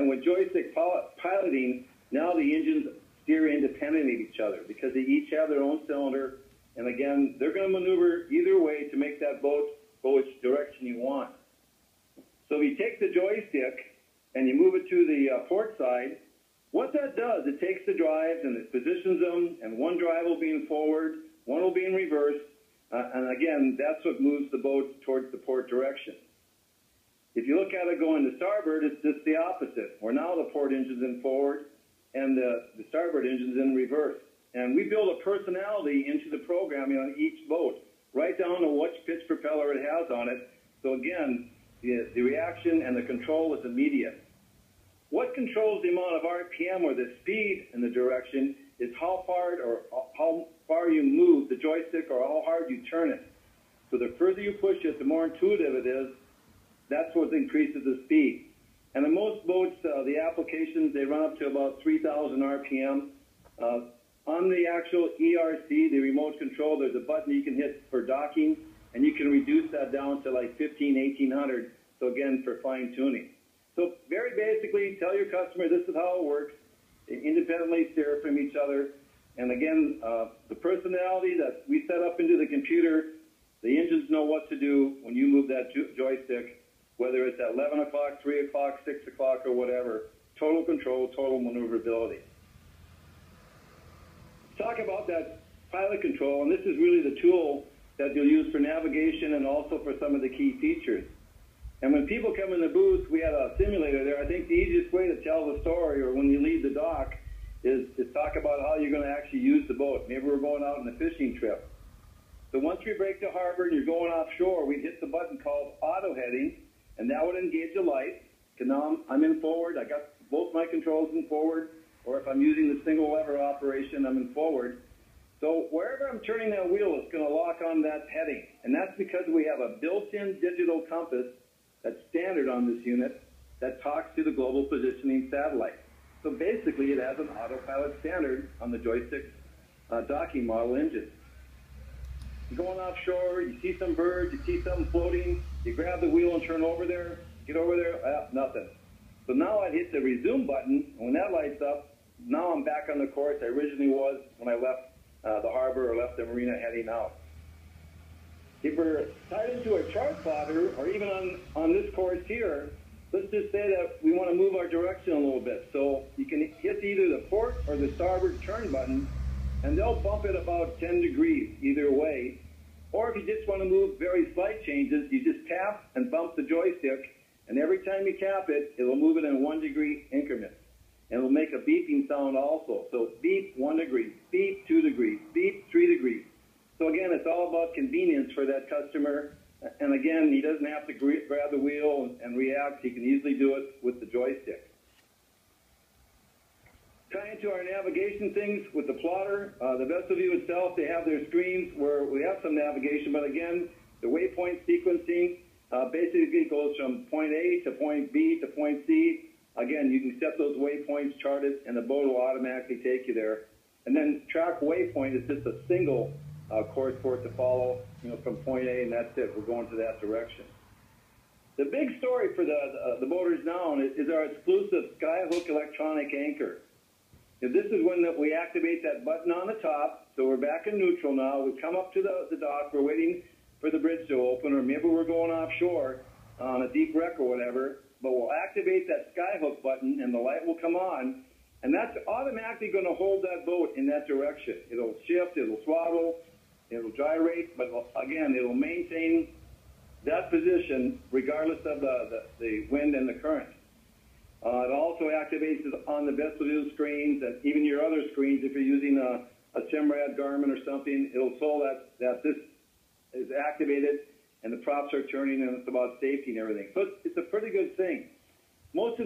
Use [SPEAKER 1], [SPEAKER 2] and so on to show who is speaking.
[SPEAKER 1] And with joystick piloting, now the engines steer independently of each other because they each have their own cylinder. And again, they're going to maneuver either way to make that boat go which direction you want. So if you take the joystick and you move it to the port side, what that does, it takes the drives and it positions them, and one drive will be in forward, one will be in reverse, and again, that's what moves the boat towards the port direction. If you look at it going to starboard, it's just the opposite, where now the port engine's in forward and the starboard engine's in reverse. And we build a personality into the programming on each boat, right down to which pitch propeller it has on it. So again, the reaction and the control is immediate. What controls the amount of RPM or the speed in the direction is how far you move the joystick or how hard you turn it. So the further you push it, the more intuitive it is. That's what increases the speed. And in most boats, the applications, they run up to about 3,000 RPM. On the actual ERC, the remote control, there's a button you can hit for docking, and you can reduce that down to like 1,1800, so again, for fine tuning. So very basically, tell your customer this is how it works. They independently steer from each other. And again, the personality that we set up into the computer, the engines know what to do when you move that joystick, whether it's at 11 o'clock, 3 o'clock, 6 o'clock, or whatever. Total control, total maneuverability. Talk about that pilot control, and this is really the tool that you'll use for navigation and also for some of the key features. And when people come in the booth, we had a simulator there. I think the easiest way to tell the story, or when you leave the dock, is to talk about how you're going to actually use the boat. Maybe we're going out on a fishing trip. So once we break the harbor and you're going offshore, we hit the button called auto heading, and that would engage the light. Because now I'm in forward. I got both my controls in forward. Or if I'm using the single lever operation, I'm in forward. So wherever I'm turning that wheel, it's going to lock on that heading. And that's because we have a built-in digital compass that's standard on this unit that talks to the global positioning satellite. So basically, it has an autopilot standard on the joystick docking model engine. You're going offshore, you see some birds, you see something floating, you grab the wheel and turn over there, get over there, nothing. So now I hit the resume button, and when that lights up, now I'm back on the course I originally was when I left the harbor or left the marina heading out. If we're tied into a chart plotter, or even on this course here, let's just say that we want to move our direction a little bit. So you can hit either the port or the starboard turn button, and they'll bump it about 10 degrees either way. Or if you just want to move very slight changes, you just tap and bump the joystick, and every time you tap it, it'll move it in 1 degree increments. And it'll make a beeping sound also. So beep 1 degree, beep 2 degrees, beep 3 degrees. So again, it's all about convenience for that customer. And again, he doesn't have to grab the wheel and react. He can easily do it with the joystick. Tying into our navigation things with the plotter, the vessel view itself, they have their screens where we have some navigation, but again, the waypoint sequencing basically goes from point A to point B to point C. Again, you can set those waypoints, chart it, and the boat will automatically take you there. And then track waypoint is just a single course for it to follow, from point A, and that's it. We're going to that direction. The big story for the boaters now is our exclusive Skyhook electronic anchor. This is when we activate that button on the top, so we're back in neutral now. We come up to the dock. We're waiting for the bridge to open, or maybe we're going offshore on a deep wreck or whatever. But we'll activate that Skyhook button, and the light will come on, and that's automatically going to hold that boat in that direction. It'll shift, it'll swaddle, it'll gyrate, but again, it'll maintain that position regardless of the wind and the current. It also activates on the vessel view screens and even your other screens. If you're using a Simrad Garmin or something, it'll show that this is activated and the props are turning, and it's about safety and everything. So it's a pretty good thing. Most of